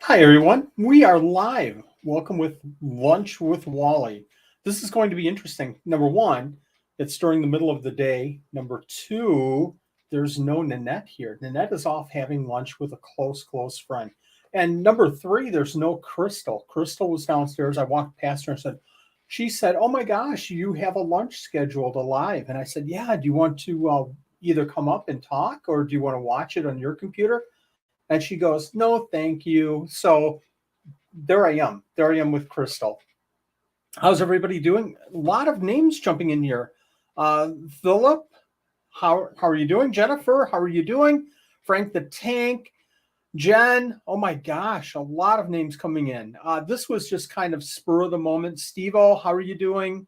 Hi, everyone. We are live. Welcome with Lunch with Wally. This is going to be interesting. Number one, it's during the middle of the day. Number two, there's no Nanette here. Nanette is off having lunch with a close friend. And number three, there's no Crystal. Crystal was downstairs. I walked past her and said, she said, "Oh my gosh, you have a lunch scheduled alive." And I said, "Yeah, do you want to either come up and talk or do you want to watch it on your computer?" And she goes, "No, thank you." So there I am. There I am with Crystal. How's everybody doing? A lot of names jumping in here. Philip, how are you doing? Jennifer, how are you doing? Frank the Tank, Jen. Oh my gosh, a lot of names coming in. This was just kind of spur of the moment. Steve-O, how are you doing?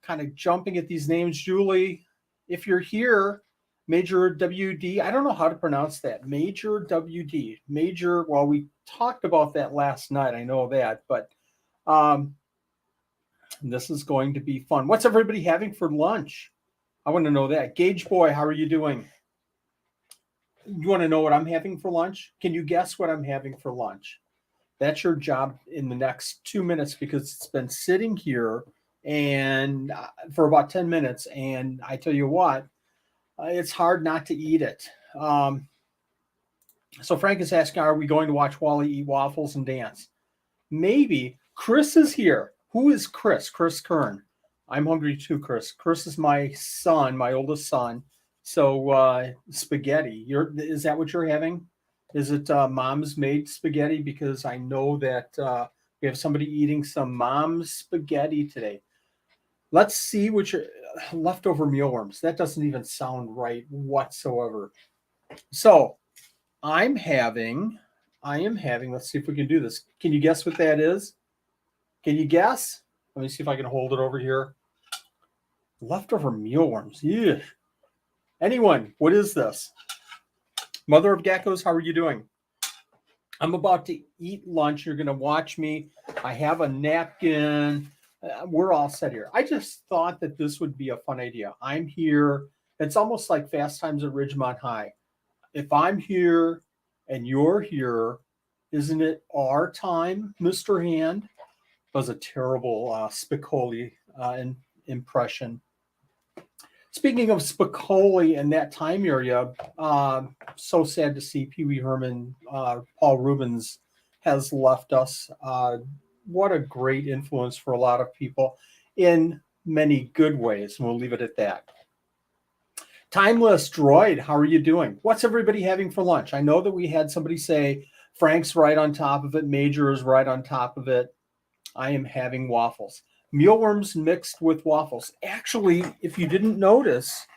Kind of jumping at these names. Julie, if you're here, Major WD, I don't know how to pronounce that. Major WD. Major, well, we talked about that last night. I know that, but this is going to be fun. What's everybody having for lunch? I want to know that. Gage Boy, how are you doing? You want to know what I'm having for lunch? Can you guess what I'm having for lunch? That's your job in the next 2 minutes because it's been sitting here and for about 10 minutes. And I tell you what, it's hard not to eat it. So Frank is asking, are we going to watch Wally eat waffles and dance? Maybe. Chris is here. Who is Chris? Chris Kern. I'm hungry too, Chris. Chris is my son, my oldest son. So spaghetti. Is that what you're having? Is it mom's made spaghetti? Because I know that we have somebody eating some mom's spaghetti today. Let's see which leftover mealworms. That doesn't even sound right whatsoever. So I am having, let's see if we can do this. Can you guess what that is? Can you guess? Let me see if I can hold it over here. Leftover mealworms. Yeah. Anyone, what is this? Mother of geckos, how are you doing? I'm about to eat lunch. You're going to watch me. I have a napkin. We're all set here. I just thought that this would be a fun idea. I'm here. It's almost like Fast Times at Ridgemont High. If I'm here and you're here, isn't it our time, Mr. Hand? That was a terrible Spicoli impression. Speaking of Spicoli and that time area, so sad to see Pee Wee Herman, Paul Rubens has left us. What a great influence for a lot of people in many good ways. And we'll leave it at that. Timeless Droid, how are you doing? What's everybody having for lunch? I know that we had somebody say Frank's right on top of it. Major is right on top of it. I am having waffles. Mealworms mixed with waffles. Actually, if you notice,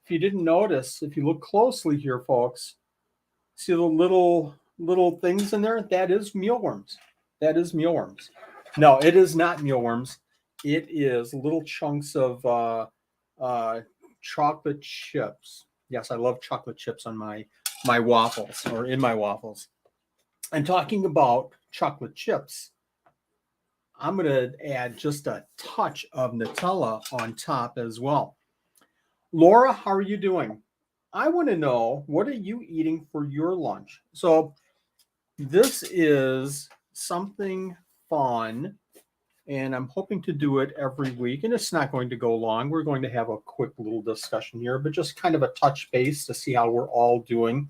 if you look closely here, folks, see the little things in there? That is mealworms. That is mealworms. No, it is not mealworms. It is little chunks of chocolate chips. Yes, I love chocolate chips on my waffles or in my waffles. And talking about chocolate chips, I'm going to add just a touch of Nutella on top as well. Laura, how are you doing? I want to know, what are you eating for your lunch? So this is something fun, and I'm hoping to do it every week, and it's not going to go long. We're going to have a quick little discussion here, but just kind of a touch base to see how we're all doing.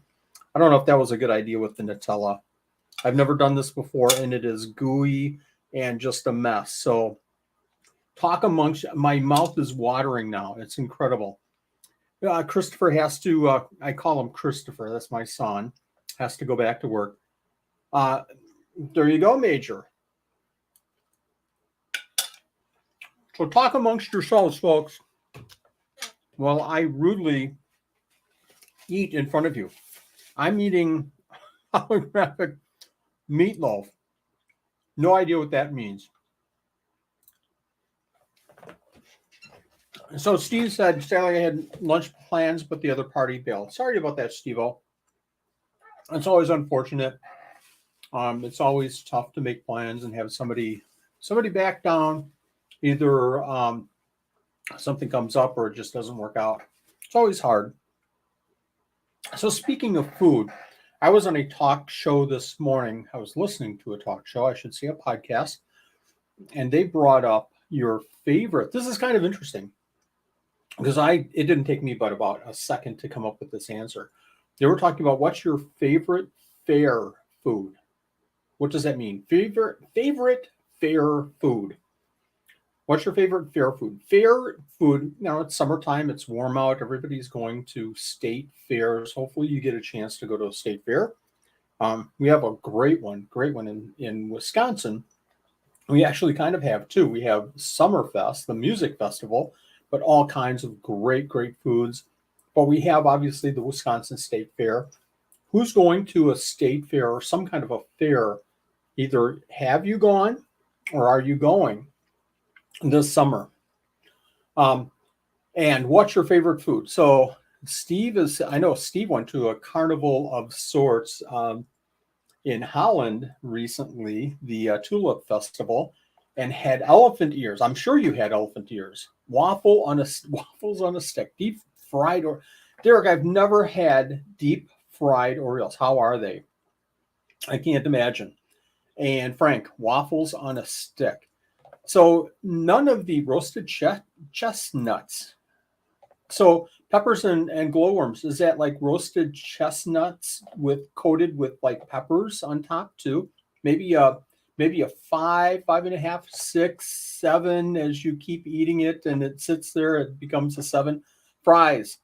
I don't know if that was a good idea with the Nutella. I've never done this before, and it is gooey and just a mess. So talk amongst, my mouth is watering now. It's incredible. Christopher has to, I call him Christopher. That's my son. Has to go back to work. There you go, Major. So talk amongst yourselves, folks, while I rudely eat in front of you. I'm eating holographic meatloaf. No idea what that means. So Steve said, Sally, I had lunch plans, but the other party bailed. Sorry about that, Steve-O. It's always unfortunate. It's always tough to make plans and have somebody back down. Either something comes up or it just doesn't work out. It's always hard. So speaking of food, I was on a talk show this morning. I was listening to a talk show, I should say a podcast, and they brought up your favorite. This is kind of interesting because it didn't take me but about a second to come up with this answer. They were talking about what's your favorite fair food. What does that mean? Favorite fair food. What's your favorite fair food? Fair food, now it's summertime, it's warm out, everybody's going to state fairs. Hopefully you get a chance to go to a state fair. We have a great one in Wisconsin. We actually kind of have two. We have Summerfest, the music festival, but all kinds of great foods. But we have obviously the Wisconsin State Fair. Who's going to a state fair or some kind of a fair? Either have you gone or are you going this summer? And what's your favorite food? So I know Steve went to a carnival of sorts in Holland recently, the Tulip Festival, and had elephant ears. I'm sure you had elephant ears. Waffles on a stick, deep fried. Or Derek, I've never had deep fried Oreos. How are they? I can't imagine. And Frank, waffles on a stick. So none of the roasted chestnuts. So peppers and glowworms, is that like roasted chestnuts coated with like peppers on top too? Maybe a 5.5, 6, 7 as you keep eating it and it sits there, it becomes a 7. Fries,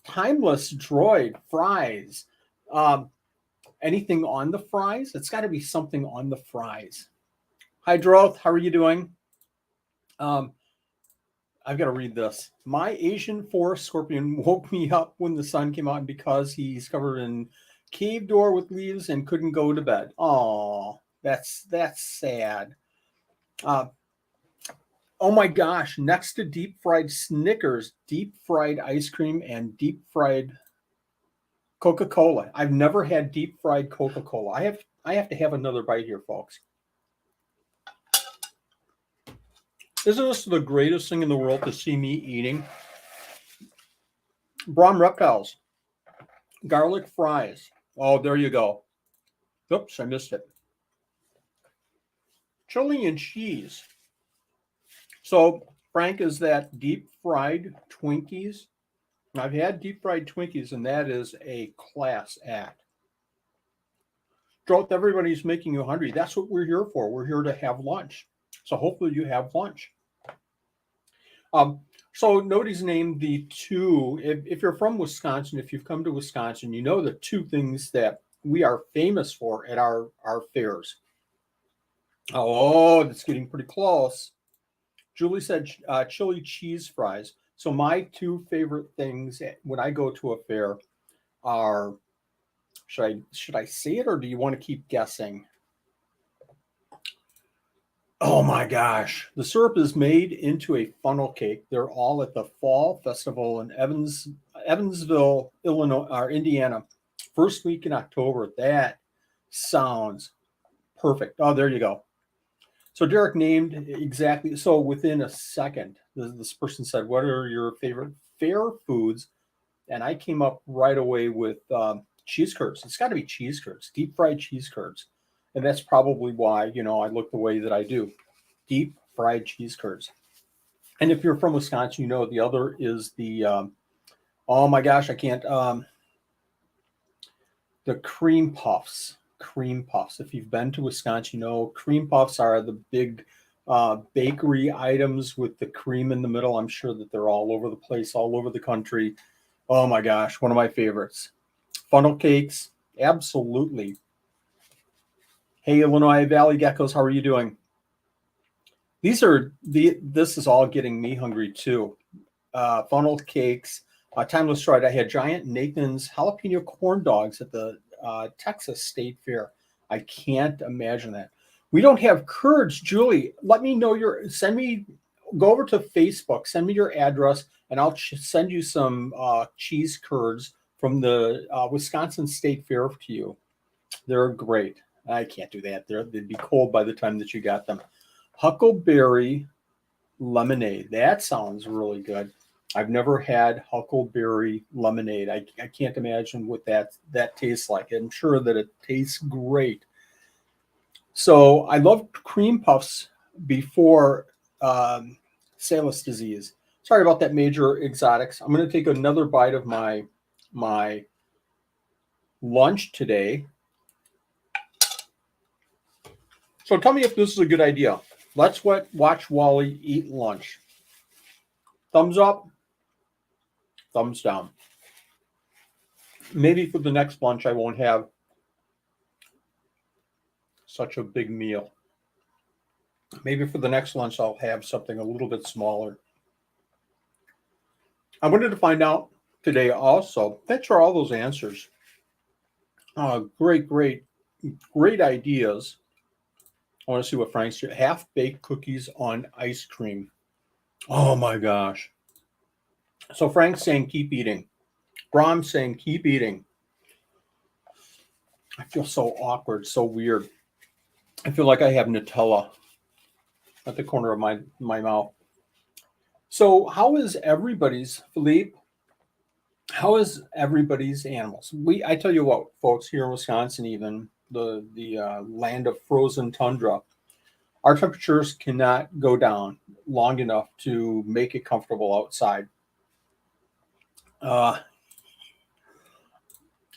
timeless droid fries. Anything on the fries? It's got to be something on the fries. Hi, Droth. How are you doing? I've got to read this. My Asian forest scorpion woke me up when the sun came out, and because he's covered in cave door with leaves and couldn't go to bed. Oh, that's sad. Oh my gosh! Next to deep fried Snickers, deep fried ice cream, and deep fried Coca-Cola. I've never had deep fried Coca-Cola. I have to have another bite here, folks. Isn't this the greatest thing in the world to see me eating? Braun reptiles, garlic fries. Oh, there you go. Oops, I missed it. Chili and cheese. So, Frank, is that deep fried Twinkies? I've had deep fried Twinkies, and that is a class act. Drought, everybody's making you hungry. That's what we're here for. We're here to have lunch. So hopefully you have lunch. So nobody's named the two. If you're from Wisconsin, if you've come to Wisconsin, you know the two things that we are famous for at our fairs. Oh, that's getting pretty close. Julie said chili cheese fries. So my two favorite things when I go to a fair are, should I say it or do you want to keep guessing? Oh my gosh. The syrup is made into a funnel cake. They're all at the Fall Festival in Evansville, Illinois, or Indiana. First week in October. That sounds perfect. Oh, there you go. So Derek named exactly. So within a second, this person said, what are your favorite fair foods? And I came up right away with cheese curds. It's got to be cheese curds, deep fried cheese curds. And that's probably why, I look the way that I do. Deep fried cheese curds. And if you're from Wisconsin, the other is the, oh my gosh, I can't, the cream puffs. Cream puffs. If you've been to Wisconsin, cream puffs are the big bakery items with the cream in the middle. I'm sure that they're all over the place, all over the country. Oh my gosh, one of my favorites. Funnel cakes, absolutely. Hey, Illinois Valley Geckos, how are you doing? This is all getting me hungry too. Funnel cakes, timeless stride. I had giant Nathan's jalapeno corn dogs at the Texas State Fair. I can't imagine that. We don't have curds, Julie. Let me know go over to Facebook, send me your address, and I'll send you some cheese curds from the Wisconsin State Fair to you. They're great. I can't do that. They'd be cold by the time that you got them. Huckleberry lemonade. That sounds really good. I've never had huckleberry lemonade. I can't imagine what that tastes like. I'm sure that it tastes great. So I loved cream puffs before Salus disease. Sorry about that, major exotics. I'm going to take another bite of my lunch today. So tell me if this is a good idea. Let's watch Wally eat lunch. Thumbs up, thumbs down. Maybe for the next lunch I won't have such a big meal. Maybe for the next lunch I'll have something a little bit smaller. I wanted to find out today also. Thanks for all those answers. Great ideas. I want to see what Frank's doing. Half-baked cookies on ice cream. Oh my gosh. So Frank's saying keep eating. Brahm's saying keep eating. I feel so awkward, so weird. I feel like I have Nutella at the corner of my mouth. So how is everybody's, Philippe? How is everybody's animals? I tell you what, folks, here in Wisconsin, even the land of frozen tundra, our temperatures cannot go down long enough to make it comfortable outside.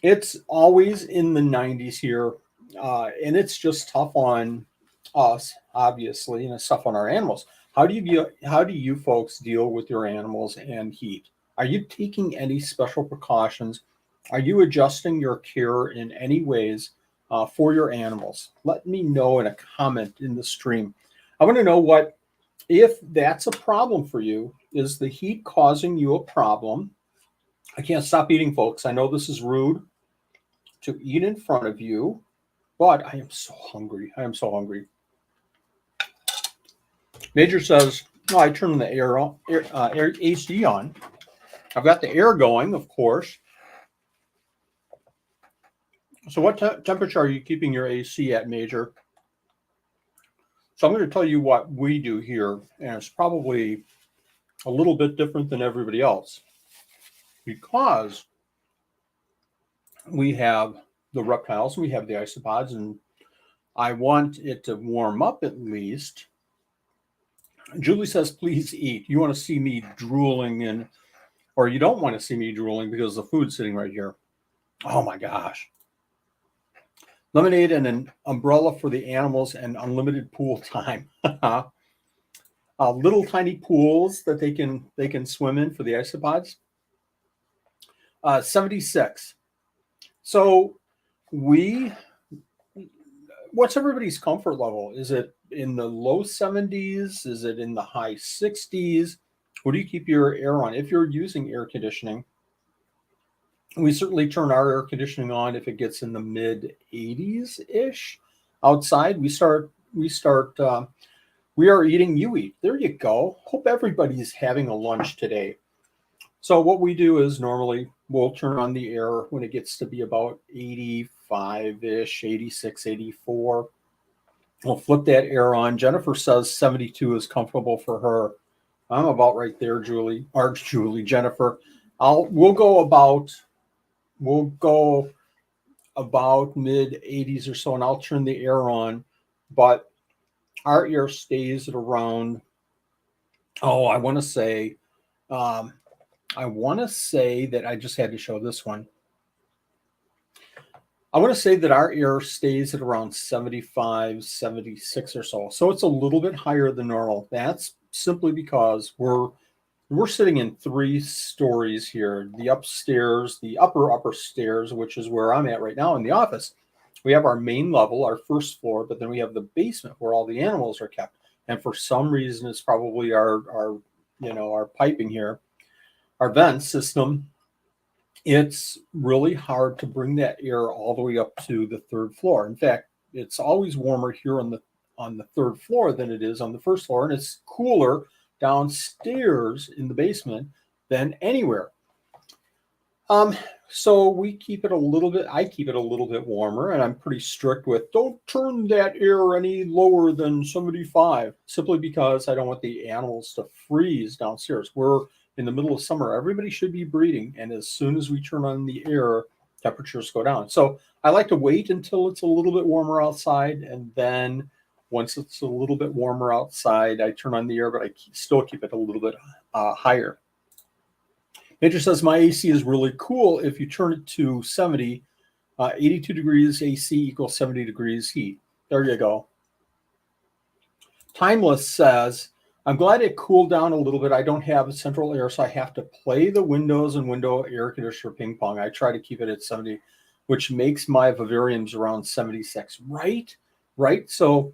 It's always in the 90s here, and it's just tough on us, obviously, and it's tough on our animals. How do you folks deal with your animals and heat? Are you taking any special precautions? Are you adjusting your care in any ways for your animals? Let me know in a comment in the stream. I want to know if that's a problem for you. Is the heat causing you a problem? I can't stop eating, folks. I know this is rude to eat in front of you, but I am so hungry. I am so hungry. Major says, "No, I turned the air AC on. I've got the air going, of course." So what temperature are you keeping your AC at, Major? So I'm going to tell you what we do here, and it's probably a little bit different than everybody else because we have the reptiles, we have the isopods, and I want it to warm up at least. Julie says, please eat. You want to see me drooling or you don't want to see me drooling because the food's sitting right here. Oh my gosh. Lemonade and an umbrella for the animals and unlimited pool time. Little tiny pools that they can swim in for the isopods. 76. So what's everybody's comfort level? Is it in the low 70s? Is it in the high 60s? What do you keep your air on? If you're using air conditioning, we certainly turn our air conditioning on if it gets in the mid 80s-ish. Outside, we are eating, you eat. There you go. Hope everybody's having a lunch today. So what we do is normally we'll turn on the air when it gets to be about 85-ish, 86, 84. We'll flip that air on. Jennifer says 72 is comfortable for her. I'm about right there, Jennifer. We'll go about mid 80s or so, and I'll turn the air on, but our air stays at around, I want to say that I just had to show this one. I want to say that our air stays at around 75, 76 or so. So it's a little bit higher than normal. That's simply because we're sitting in 3 stories here. The upstairs, the upper stairs, which is where I'm at right now in the office. We have our main level, our first floor, but then we have the basement where all the animals are kept. And for some reason, it's probably our piping here, our vent system. It's really hard to bring that air all the way up to the 3rd floor. In fact, it's always warmer here on the 3rd floor than it is on the 1st floor, and it's cooler downstairs in the basement than anywhere. So we keep it I keep it a little bit warmer, and I'm pretty strict with don't turn that air any lower than 75, simply because I don't want the animals to freeze downstairs. We're in the middle of summer, everybody should be breeding. And as soon as we turn on the air, temperatures go down. So I like to wait until it's a little bit warmer outside. And then once it's a little bit warmer outside, I turn on the air, but I still keep it a little bit higher. Major says, my AC is really cool. If you turn it to 70, 82 degrees AC equals 70 degrees heat. There you go. Timeless says, I'm glad it cooled down a little bit. I don't have a central air, so I have to play the windows and window air conditioner ping pong. I try to keep it at 70, which makes my vivariums around 76. Right? So,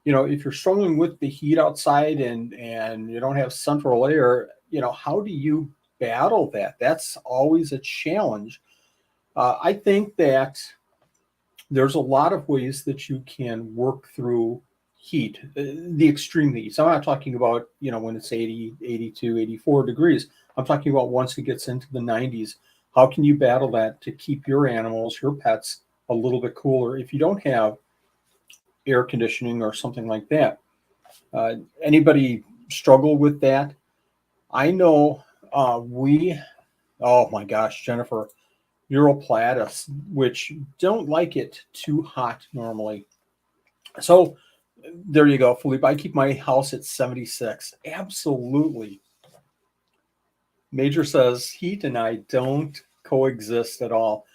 if you're struggling with the heat outside and you don't have central air, how do you battle that? That's always a challenge. I think that there's a lot of ways that you can work through heat, the extreme heat. So I'm not talking about, when it's 80, 82, 84 degrees. I'm talking about once it gets into the 90s. How can you battle that to keep your animals, your pets, a little bit cooler if you don't have air conditioning or something like that? Anybody struggle with that? I know oh my gosh, Jennifer, Europlatus, which don't like it too hot normally. So there you go, Felipe. I keep my house at 76. Absolutely. Major says heat and I don't coexist at all.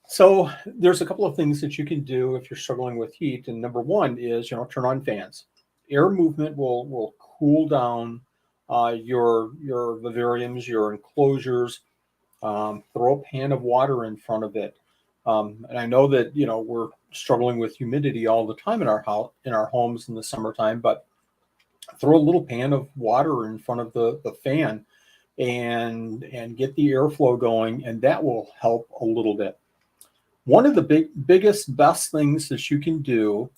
So there's a couple of things that you can do if you're struggling with heat. And number one is, turn on fans. Air movement will cool down your vivariums, your enclosures. Throw a pan of water in front of it. And I know that, we're struggling with humidity all the time in our house, in our homes in the summertime, but throw a little pan of water in front of the fan and get the airflow going, and that will help a little bit. One of the biggest, best things that you can do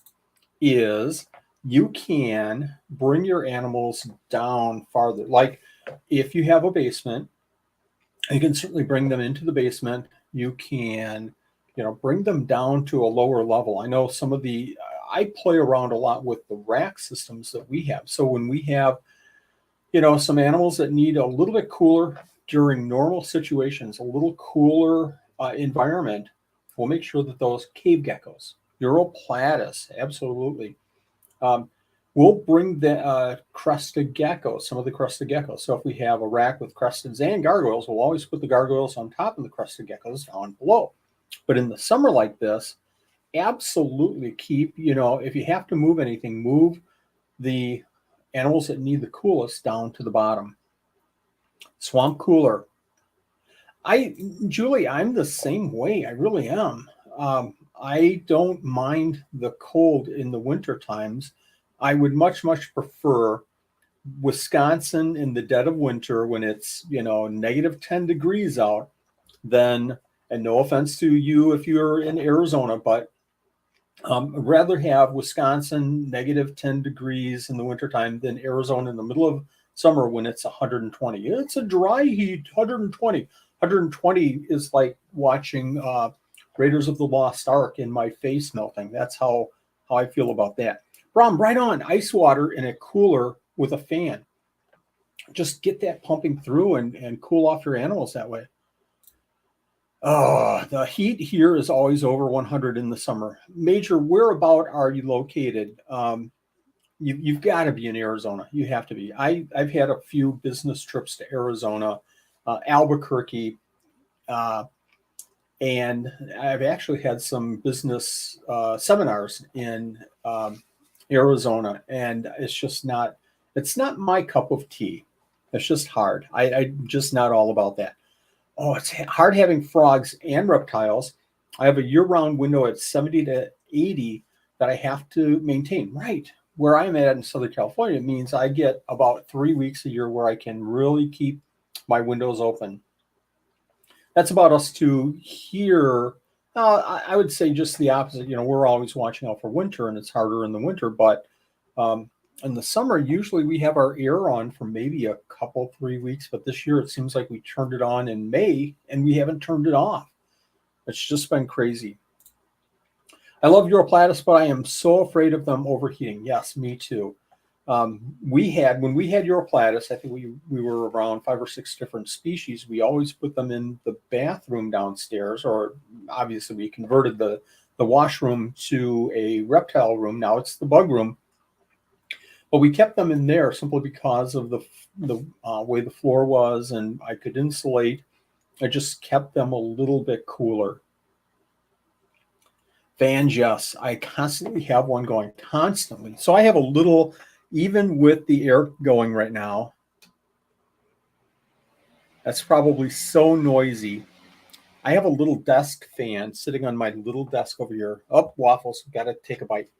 is you can bring your animals down farther. Like if you have a basement, you can certainly bring them into the basement. You can, bring them down to a lower level. I know some of I play around a lot with the rack systems that we have. So when we have, some animals that need a little bit cooler during normal situations, a little cooler environment, we'll make sure that those cave geckos, Europlatus, absolutely. We'll bring the crested geckos, some of the crested geckos. So if we have a rack with cresteds and gargoyles, we'll always put the gargoyles on top of the crested geckos down below. But in the summer like this, absolutely keep, if you have to move anything, move the animals that need the coolest down to the bottom. Swamp cooler. Julie, I'm the same way. I really am. I don't mind the cold in the winter times. I would much prefer Wisconsin in the dead of winter when it's, negative 10 degrees out than, and no offense to you if you're in Arizona, but I'd rather have Wisconsin negative 10 degrees in the wintertime than Arizona in the middle of summer when it's 120. It's a dry heat, 120. 120 is like watching Raiders of the Lost Ark in my face melting. That's how I feel about that. Brom, right on. Ice water in a cooler with a fan. Just get that pumping through and cool off your animals that way. The heat here is always over 100 in the summer. Major, whereabout are you located? You've got to be in Arizona. You have to be. I've had a few business trips to Arizona, Albuquerque, and I've actually had some business seminars in Arizona, and it's not my cup of tea. It's just hard. I'm just not all about that. Oh, it's hard having frogs and reptiles. I have a year-round window at 70 to 80 that I have to maintain. Right. Where I'm at in Southern California means I get about 3 weeks a year where I can really keep my windows open. That's about us two here. I would say just the opposite. We're always watching out for winter, and it's harder in the winter. But in the summer, usually we have our air on for maybe a couple, 3 weeks. But this year, it seems like we turned it on in May, and we haven't turned it off. It's just been crazy. I love Europlatus, but I am so afraid of them overheating. Yes, me too. We had, when we had Europlatus, I think we were around 5 or 6 different species. We always put them in the bathroom downstairs, or obviously we converted the washroom to a reptile room. Now it's the bug room, but we kept them in there simply because of the way the floor was, and I could insulate. I just kept them a little bit cooler. Fans, yes, I constantly have one going, constantly. So I have a little, even with the air going right now, that's probably so noisy. I have a little desk fan sitting on my little desk over here. Oh, waffles, got to take a bite.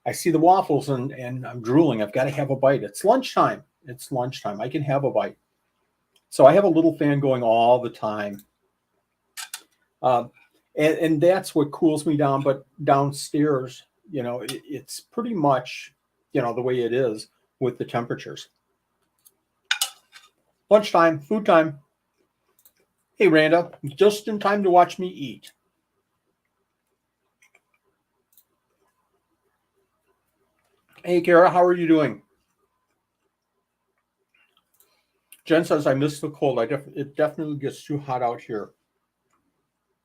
I see the waffles and I'm drooling. I've got to have a bite. It's lunchtime. It's lunchtime. I can have a bite. So I have a little fan going all the time. And that's what cools me down. But downstairs, it's pretty much, the way it is with the temperatures. Lunchtime, food time. Hey, Randa, just in time to watch me eat. Hey, Kara, how are you doing? Jen says, I miss the cold. It definitely gets too hot out here.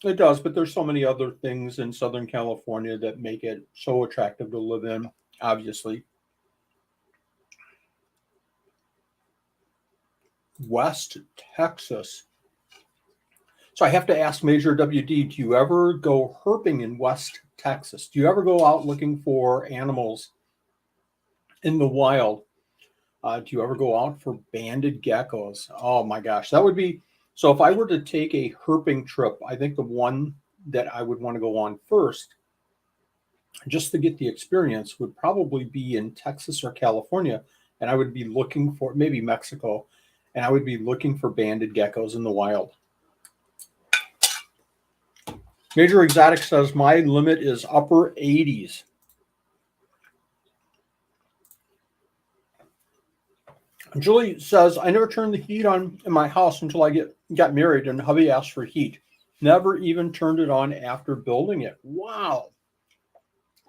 It does, but there's so many other things in Southern California that make it so attractive to live in, obviously. West Texas. So I have to ask Major WD, do you ever go herping in West Texas? Do you ever go out looking for animals in the wild? Do you ever go out for banded geckos? Oh my gosh, that would be, so if I were to take a herping trip, I think the one that I would want to go on first, just to get the experience, would probably be in Texas or California. And I would be looking for, maybe Mexico, and I would be looking for banded geckos in the wild. Major Exotic says, my limit is upper 80s. Julie says, I never turned the heat on in my house until I got married, and hubby asked for heat. Never even turned it on after building it. Wow.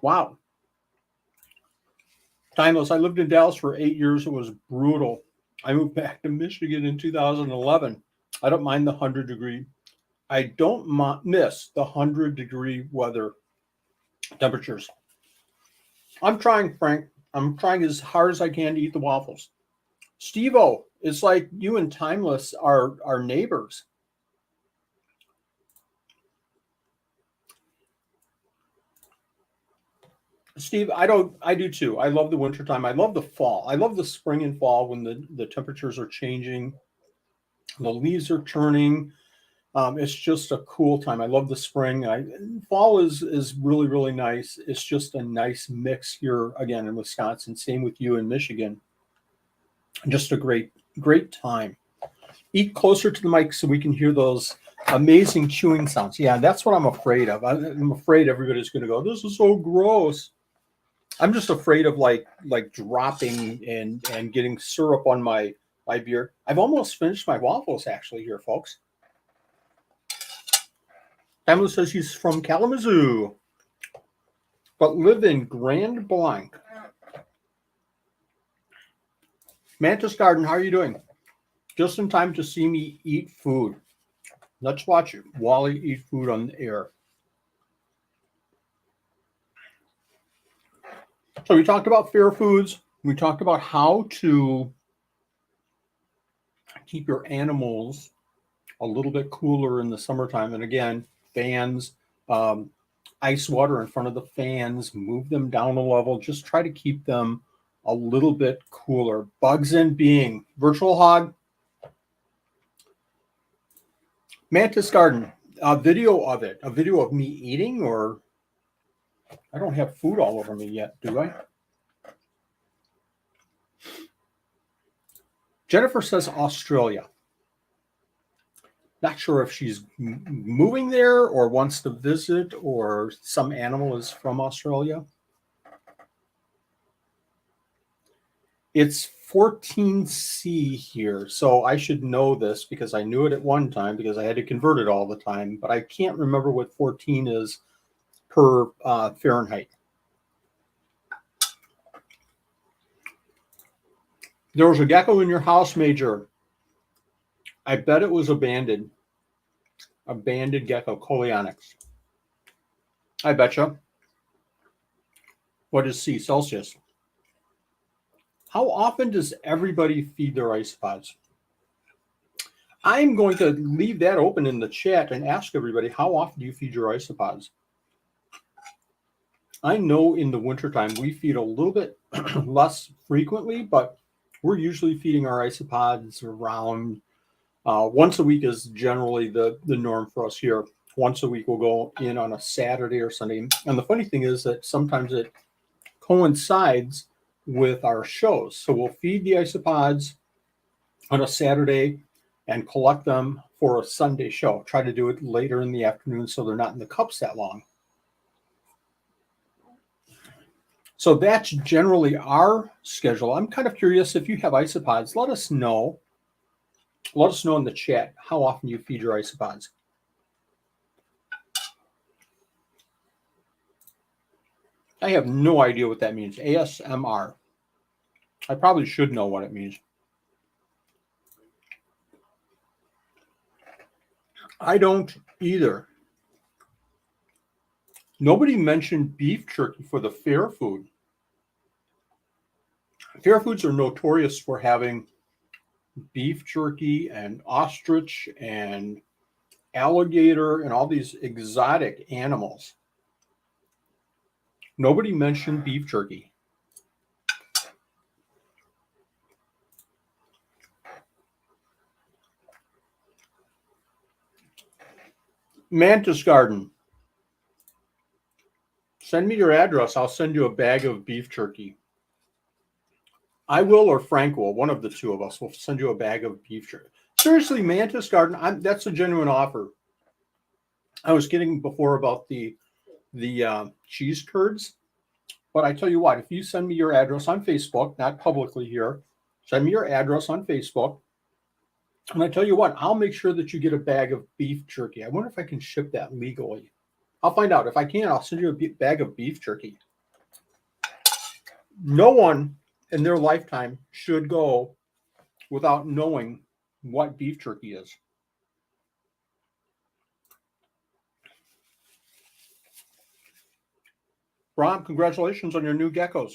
Wow. Timeless. I lived in Dallas for 8 years. It was brutal. I moved back to Michigan in 2011. I don't mind the 100-degree. I don't miss the 100-degree weather temperatures. I'm trying, Frank. I'm trying as hard as I can to eat the waffles. Steve-O, it's like you and Timeless are neighbors. Steve, I do too. I love the wintertime. I love the fall. I love the spring and fall when the temperatures are changing. The leaves are turning. It's just a cool time. I love the spring. Fall is really, really nice. It's just a nice mix here again in Wisconsin. Same with you in Michigan. Just a great, great time. Eat closer to the mic so we can hear those amazing chewing sounds. Yeah, that's what I'm afraid of. I'm afraid everybody's going to go, this is so gross. I'm just afraid of like dropping and getting syrup on my beer. I've almost finished my waffles actually here, folks. Emily says she's from Kalamazoo, but live in Grand Blanc. Mantis Garden, how are you doing? Just in time to see me eat food. Let's watch Wally eat food on the air. So we talked about fair foods. We talked about how to keep your animals a little bit cooler in the summertime. And again, fans, ice water in front of the fans, move them down a level. Just try to keep them a little bit cooler. Bugs in being. Virtual Hog. Mantis Garden. A video of it. A video of me eating, or I don't have food all over me yet, do I? Jennifer says Australia. Not sure if she's moving there or wants to visit, or some animal is from Australia. It's 14C here, so I should know this because I knew it at one time because I had to convert it all the time, but I can't remember what 14 is per Fahrenheit. There was a gecko in your house, Major. I bet it was abandoned. Abandoned gecko, Coleonyx. I betcha. What is C? Celsius. How often does everybody feed their isopods? I'm going to leave that open in the chat and ask everybody, how often do you feed your isopods? I know in the wintertime we feed a little bit less frequently, but we're usually feeding our isopods around once a week is generally the norm for us here. Once a week we'll go in on a Saturday or Sunday. And the funny thing is that sometimes it coincides with our shows. So we'll feed the isopods on a Saturday and collect them for a Sunday show. Try to do it later in the afternoon so they're not in the cups that long. So that's generally our schedule. I'm kind of curious if you have isopods. Let us know. Let us know in the chat how often you feed your isopods. I have no idea what that means. ASMR. I probably should know what it means. I don't either. Nobody mentioned beef jerky for the fair food. Fair foods are notorious for having beef jerky and ostrich and alligator and all these exotic animals. Nobody mentioned beef jerky. Mantis Garden. Send me your address. I'll send you a bag of beef jerky. I will, or Frank will. One of the two of us will send you a bag of beef jerky. Seriously, Mantis Garden, that's a genuine offer. I was kidding before about the cheese curds, but I tell you what, if you send me your address on Facebook, not publicly here, send me your address on Facebook, and I tell you what, I'll make sure that you get a bag of beef jerky. I wonder if I can ship that legally. I'll find out. If I can, I'll send you a bag of beef jerky. No one in their lifetime should go without knowing what beef jerky is. Brom, congratulations on your new geckos.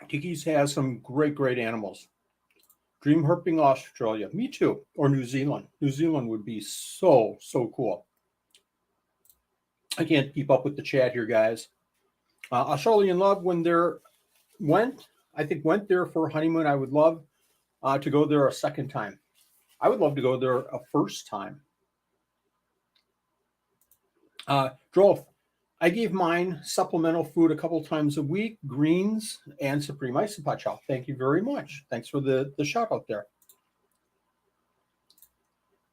Kiki's has some great animals. Dream herping Australia. Me too. Or New Zealand. New Zealand would be so cool. I can't keep up with the chat here, guys. Australian Love, when there went there for a honeymoon. I would love to go there a second time. I would love to go there a first time. Drove. I gave mine supplemental food a couple times a week, greens and Supreme Isopod chow. Thank you very much. Thanks for the shout out there.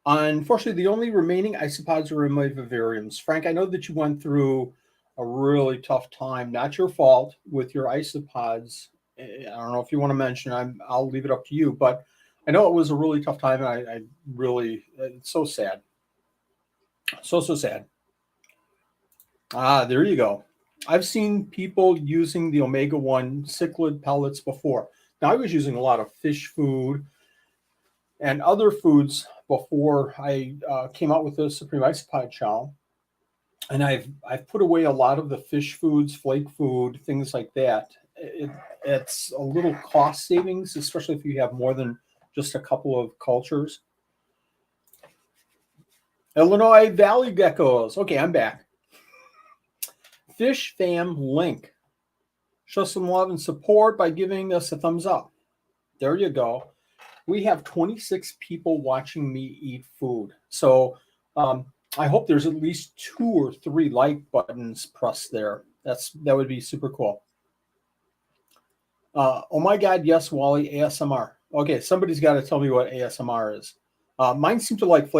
Unfortunately, the only remaining isopods are in my vivariums. Frank, I know that you went through a really tough time, not your fault, with your isopods. I don't know if you want to mention, I'll leave it up to you, but I know it was a really tough time, and I really, it's so sad. So sad. There you go. I've seen people using the omega-1 cichlid pellets before. Now, I was using a lot of fish food and other foods before I came out with the Supreme Isopod chow. And I've put away a lot of the fish foods, flake food, things like that. It's a little cost savings, especially if you have more than just a couple of cultures. Illinois Valley geckos. Okay, I'm back. Fish Fam link. Show some love and support by giving us a thumbs up. There you go. We have 26 people watching me eat food. So I hope there's at least 2 or 3 like buttons pressed there. That would be super cool. Oh my God, yes, Wally, ASMR. Okay, somebody's got to tell me what ASMR is. Mine seem to like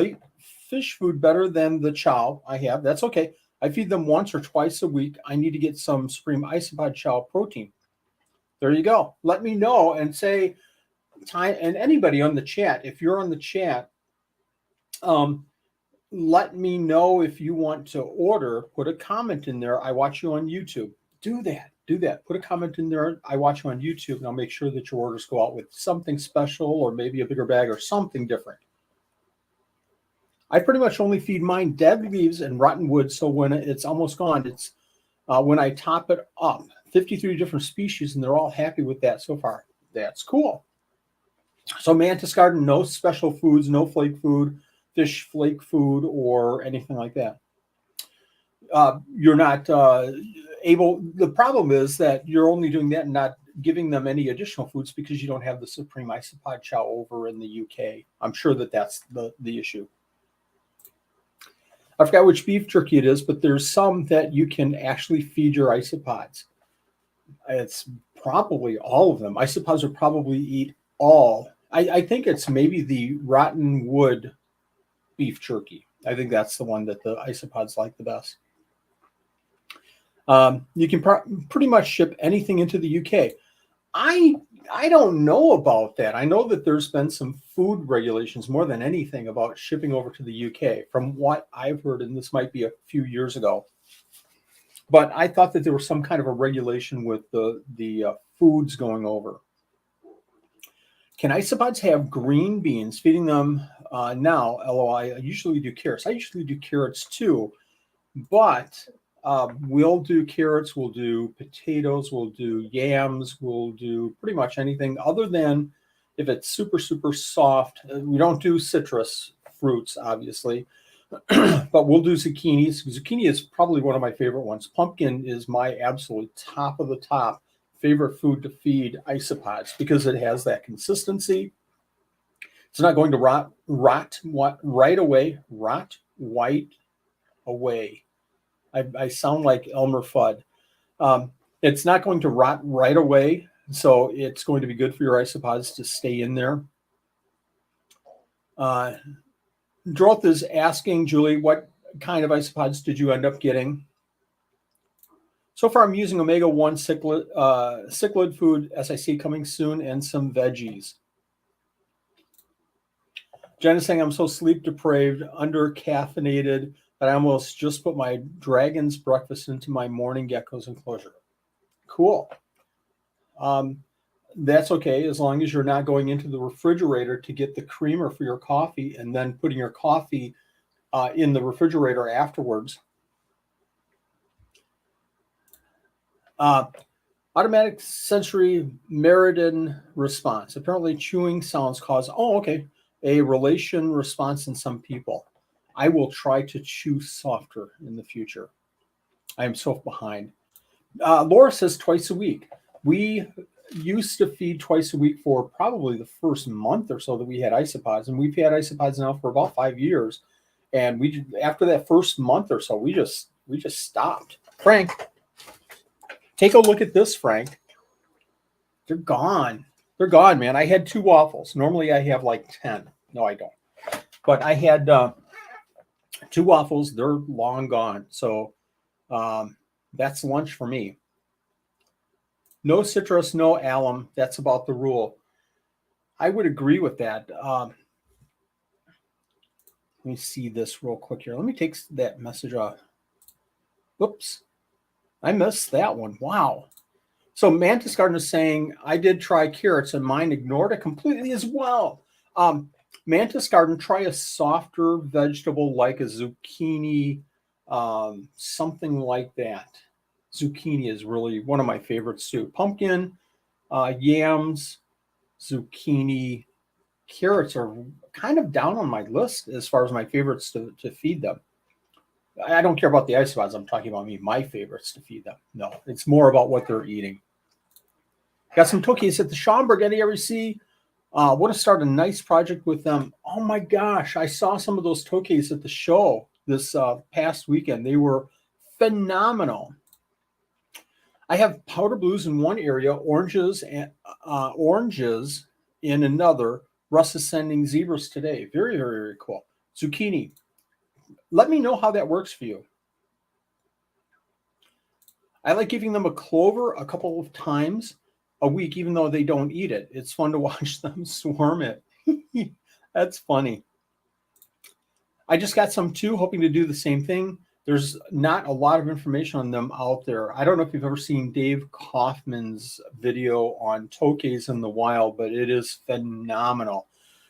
fish food better than the chow I have. That's okay. I feed them once or twice a week. I need to get some Supreme Isopod chow protein. There you go. Let me know and say time, and anybody on the chat, if you're on the chat, let me know if you want to order. Put a comment in there. I watch you on YouTube. Do that. Do that. Put a comment in there. I watch you on YouTube, and I'll make sure that your orders go out with something special or maybe a bigger bag or something different. I pretty much only feed mine dead leaves and rotten wood, so when it's almost gone, it's when I top it up. 53 different species, and they're all happy with that so far. That's cool. So Mantis Garden, no special foods, no flake food, fish flake food, or anything like that. You're not able. The problem is that you're only doing that and not giving them any additional foods because you don't have the Supreme Isopod chow over in the UK. I'm sure that that's the issue. I forgot which beef jerky it is, but there's some that you can actually feed your isopods. It's probably all of them. Isopods will probably eat all. I think it's maybe the rotten wood beef jerky. I think that's the one that the isopods like the best. You can pretty much ship anything into the UK. I don't know about that. I know that there's been some food regulations more than anything about shipping over to the UK from what I've heard, and this might be a few years ago. But I thought that there was some kind of a regulation with the foods going over. Can isopods have green beans? Feeding them now, LOI, I usually do carrots. I usually do carrots too, but we'll do carrots, we'll do potatoes, we'll do yams, we'll do pretty much anything other than if it's super, super soft. We don't do citrus fruits, obviously, but we'll do zucchinis. Zucchini is probably one of my favorite ones. Pumpkin is my absolute top of the top favorite food to feed isopods because it has that consistency. It's not going to rot right away. I sound like Elmer Fudd. It's not going to rot right away, so it's going to be good for your isopods to stay in there. Droth is asking, Julie, what kind of isopods did you end up getting? So far, I'm using omega-1 cichlid food, SIC coming soon, and some veggies. Jen is saying I'm so sleep deprived, under caffeinated, that I almost just put my dragon's breakfast into my morning gecko's enclosure. Cool. That's okay, as long as you're not going into the refrigerator to get the creamer for your coffee and then putting your coffee in the refrigerator afterwards. Automatic sensory meridian response. Apparently chewing sounds cause, a relation response in some people. I will try to chew softer in the future. I am so behind. Laura says twice a week. We used to feed twice a week for probably the first month or so that we had isopods, and we've had isopods now for about 5 years. And after that first month or so, we just stopped. Frank, take a look at this, Frank. They're gone. They're gone, man. I had 2 waffles. Normally I have like 10. No, I don't. But I had 2 waffles. They're long gone. So that's lunch for me. No citrus, no alum. That's about the rule. I would agree with that. Let me see this real quick here. Let me take that message off. Whoops. I missed that one. Wow. So Mantis Garden is saying, I did try carrots and mine ignored it completely as well. Mantis Garden, try a softer vegetable like a zucchini, something like that. Zucchini is really one of my favorites too. Pumpkin, yams, zucchini, carrots are kind of down on my list as far as my favorites to feed them. I don't care about the isopods. I'm talking about my favorites to feed them. No, it's more about what they're eating. Got some Tokis at the Schaumburg NERC. Want to start a nice project with them. Oh my gosh, I saw some of those Tokis at the show this past weekend. They were phenomenal. I have powder blues in one area, oranges in another. Russ is sending zebras today. Very, very, very cool. Zucchini. Let me know how that works for you. I like giving them a clover a couple of times a week, even though they don't eat it. It's fun to watch them swarm it. That's funny. I just got some too, hoping to do the same thing. There's not a lot of information on them out there. I don't know if you've ever seen Dave Kaufman's video on tokays in the wild, but it is phenomenal.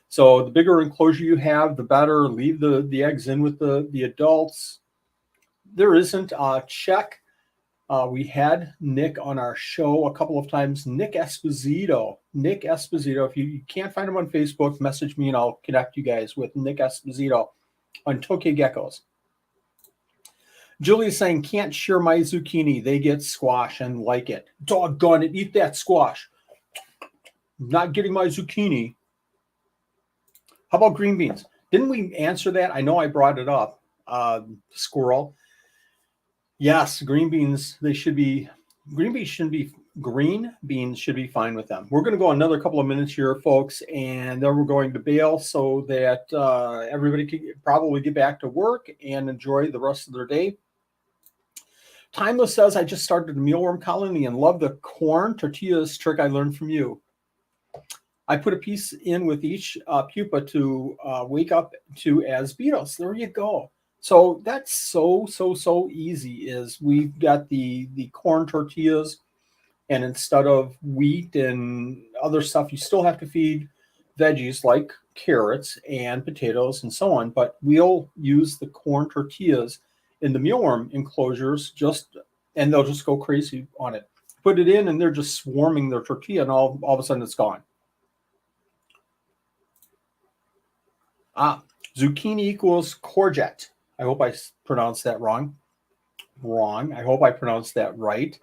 So the bigger enclosure you have, the better. Leave the eggs in with the adults. There isn't a check. We had Nick on our show a couple of times. Nick Esposito. If you can't find him on Facebook, message me and I'll connect you guys with Nick Esposito on tokay geckos. Julie's saying, can't share my zucchini. They get squash and like it. Doggone it, eat that squash. Not getting my zucchini. How about green beans? Didn't we answer that? I know I brought it up. Squirrel. Yes, green beans should be fine with them. We're going to go another couple of minutes here, folks, and then we're going to bail so that everybody can probably get back to work and enjoy the rest of their day. Timeless says, I just started a mealworm colony and love the corn tortillas trick I learned from you. I put a piece in with each pupa to wake up to as beetles. There you go. So that's so easy. Is we've got the corn tortillas, and instead of wheat and other stuff, you still have to feed veggies like carrots and potatoes and so on. But we'll use the corn tortillas in the mealworm enclosures, and they'll just go crazy on it. Put it in, and they're just swarming their tortilla, and all of a sudden it's gone. Zucchini equals courgette. I hope I pronounced that wrong. I hope I pronounced that right.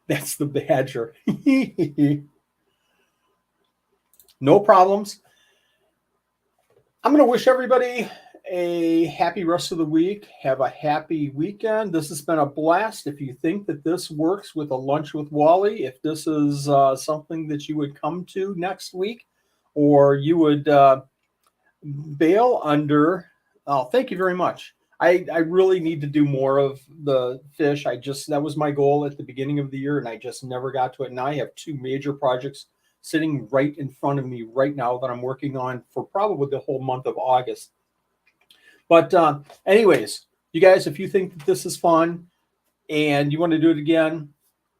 That's the badger. No problems. I'm going to wish everybody a happy rest of the week. Have a happy weekend. This has been a blast. If you think that this works with a lunch with Wally, if this is something that you would come to next week, or you would bail under, thank you very much. I really need to do more of the fish. That was my goal at the beginning of the year, and I just never got to it. Now I have two major projects sitting right in front of me right now that I'm working on for probably the whole month of August. But anyways, you guys, if you think that this is fun and you want to do it again,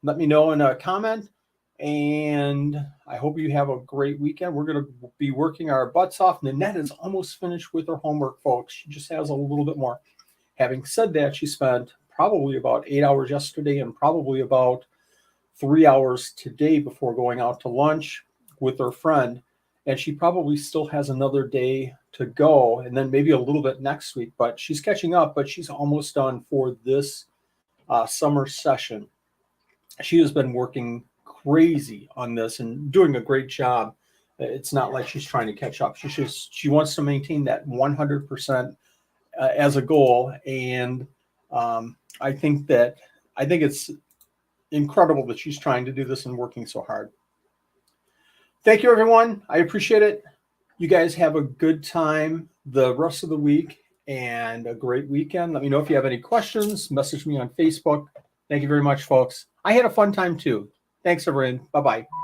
let me know in a comment. And I hope you have a great weekend. We're going to be working our butts off. Nanette is almost finished with her homework, folks. She just has a little bit more. Having said that, she spent probably about 8 hours yesterday and probably about 3 hours today before going out to lunch with her friend. And she probably still has another day to go, and then maybe a little bit next week. But she's catching up, but she's almost done for this summer session. She has been working crazy on this and doing a great job. It's not like she's trying to catch up. She wants to maintain that 100% as a goal. And I think it's incredible that she's trying to do this and working so hard. Thank you, everyone. I appreciate it. You guys have a good time the rest of the week and a great weekend. Let me know if you have any questions. Message me on Facebook. Thank you very much, folks. I had a fun time too. Thanks, everyone. Bye-bye.